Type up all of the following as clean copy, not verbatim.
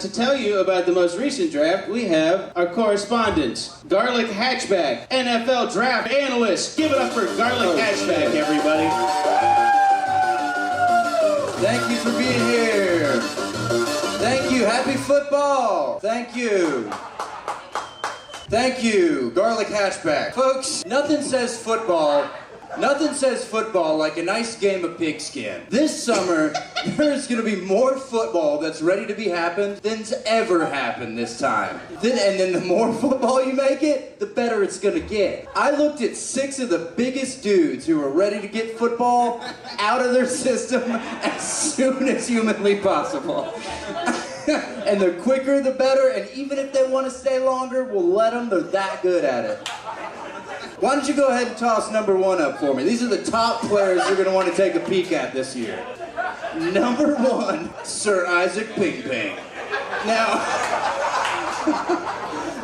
To tell you about the most recent draft, we have our correspondent, Garlic Hatchback, NFL Draft Analyst. Give it up for Garlic Hatchback, everybody. Thank you for being here. Thank you. Happy football. Thank you. Thank you, Garlic Hatchback. Folks, nothing says football like a nice game of pigskin. This summer, there's gonna be more football that's ready to be happened than's ever happened this time. And then the more football you make it, the better it's gonna get. I looked at 6 of the biggest dudes who are ready to get football out of their system as soon as humanly possible. And the quicker the better, and even if they want to stay longer, we'll let them. They're that good at it. Why don't you go ahead and toss number 1 up for me? These are the top players you're going to want to take a peek at this year. Number 1, Sir Isaac Ping Ping. Now,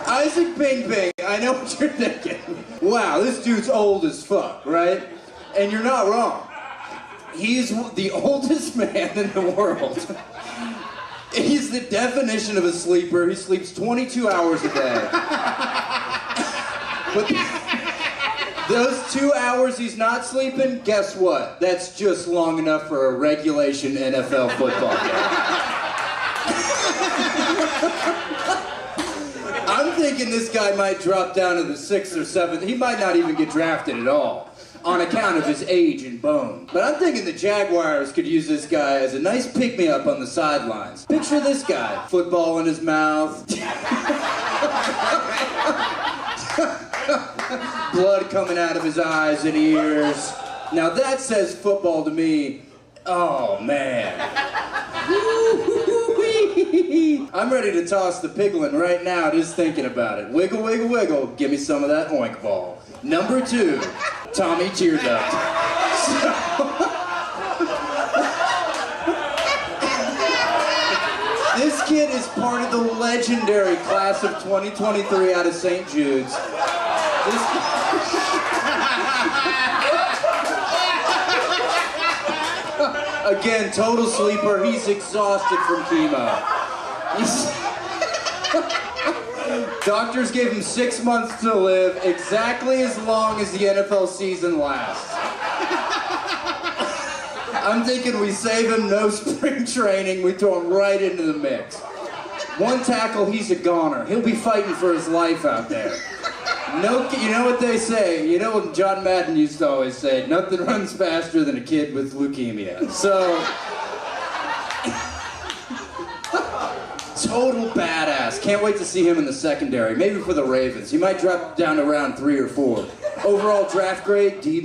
Isaac Ping Ping, I know what you're thinking. Wow, this dude's old as fuck, right? And you're not wrong. He's the oldest man in the world. He's the definition of a sleeper. He sleeps 22 hours a day. But those 2 hours he's not sleeping, guess what? That's just long enough for a regulation NFL football game. I'm thinking this guy might drop down to the 6th or 7th. He might not even get drafted at all, on account of his age and bone. But I'm thinking the Jaguars could use this guy as a nice pick-me-up on the sidelines. Picture this guy, football in his mouth, blood coming out of his eyes and ears. Now that says football to me. Oh, man. I'm ready to toss the piglin right now just thinking about it. Wiggle, wiggle, wiggle. Give me some of that oink ball. Number 2. Tommy Tearduct. This kid is part of the legendary class of 2023 out of St. Jude's. Again, total sleeper. He's exhausted from chemo. Doctors gave him 6 months to live, exactly as long as the NFL season lasts. I'm thinking we save him, no spring training, we throw him right into the mix. 1 tackle, he's a goner. He'll be fighting for his life out there. No, you know what they say, you know what John Madden used to always say, nothing runs faster than a kid with leukemia. So, total badass. Can't wait to see him in the secondary. Maybe for the Ravens. He might drop down to round 3 or 4. Overall draft grade, D-.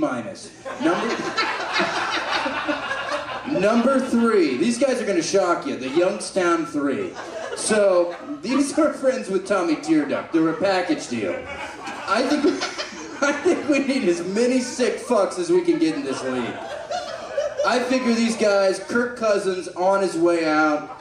Number 3. These guys are going to shock you. The Youngstown 3. So, these are friends with Tommy Tearduct. They're a package deal. I think we need as many sick fucks as we can get in this league. I figure these guys, Kirk Cousins on his way out.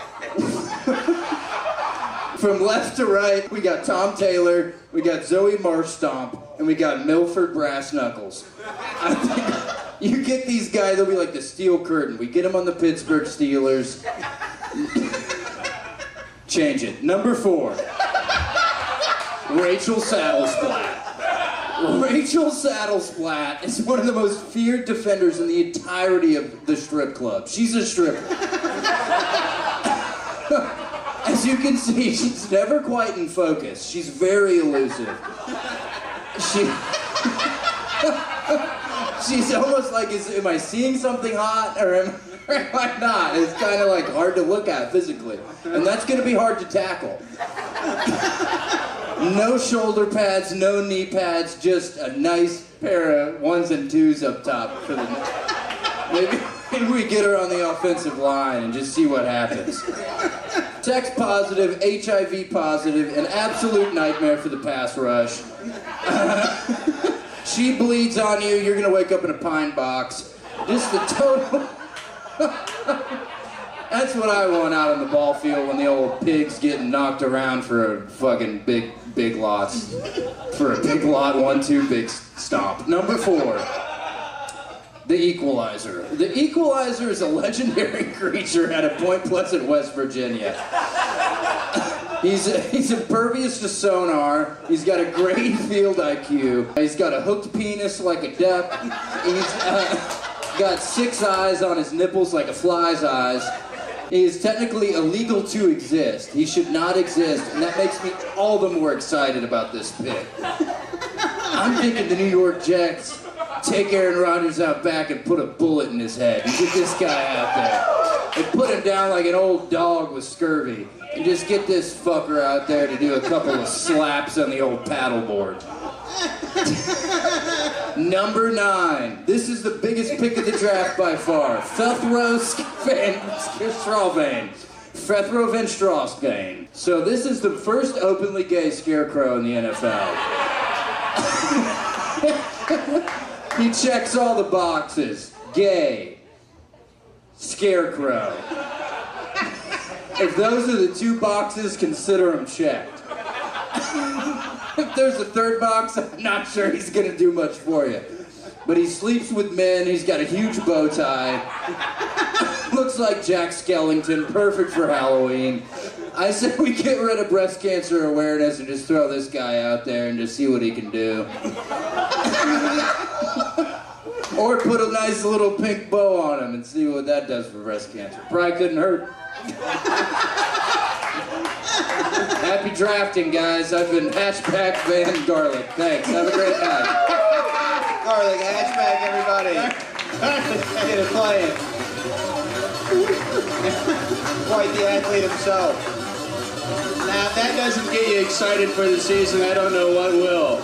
From left to right, we got Tom Taylor, we got Zoe Marshstomp, and we got Milford Brass Knuckles. I think you get these guys, they'll be like the steel curtain. We get them on the Pittsburgh Steelers. Change it. Number 4. Rachel Saddlesplat. Rachel Saddlesplat is one of the most feared defenders in the entirety of the strip club. She's a stripper. As you can see, she's never quite in focus. She's very elusive. She's almost like, am I seeing something hot or am I not? It's kind of like hard to look at physically. And that's going to be hard to tackle. No shoulder pads, no knee pads, just a nice pair of 1s and 2s up top. For the, maybe we get her on the offensive line and just see what happens. Sex positive, HIV positive, an absolute nightmare for the pass rush. She bleeds on you, you're gonna wake up in a pine box. Just the total... That's what I want out on the ball field when the old pig's getting knocked around for a fucking big loss. For a big lot, 1-2 big stomp. Number 4. The Equalizer. The Equalizer is a legendary creature out of Point Pleasant, West Virginia. He's impervious to sonar. He's got a great field IQ. He's got a hooked penis like a duck. He's got 6 eyes on his nipples like a fly's eyes. He is technically illegal to exist. He should not exist, and that makes me all the more excited about this pick. I'm thinking the New York Jets take Aaron Rodgers out back and put a bullet in his head and get this guy out there. And put him down like an old dog with scurvy. And just get this fucker out there to do a couple of slaps on the old paddleboard. Number 9. This is the biggest pick of the draft by far. Fethro Van Straussgain. So this is the first openly gay Scarecrow in the NFL. He checks all the boxes. Gay. Scarecrow. If those are the 2 boxes, consider them checked. If there's a 3rd box, I'm not sure he's gonna do much for you. But he sleeps with men, he's got a huge bow tie. Looks like Jack Skellington, perfect for Halloween. I said we get rid of breast cancer awareness and just throw this guy out there and just see what he can do. Or put a nice little pink bow on him and see what that does for breast cancer. Probably couldn't hurt. Happy drafting, guys. I've been Hatchback Van Garlic. Thanks. Have a great night. Garlic Hatchback, everybody. Get a client. Quite the athlete himself. Now, if that doesn't get you excited for the season, I don't know what will.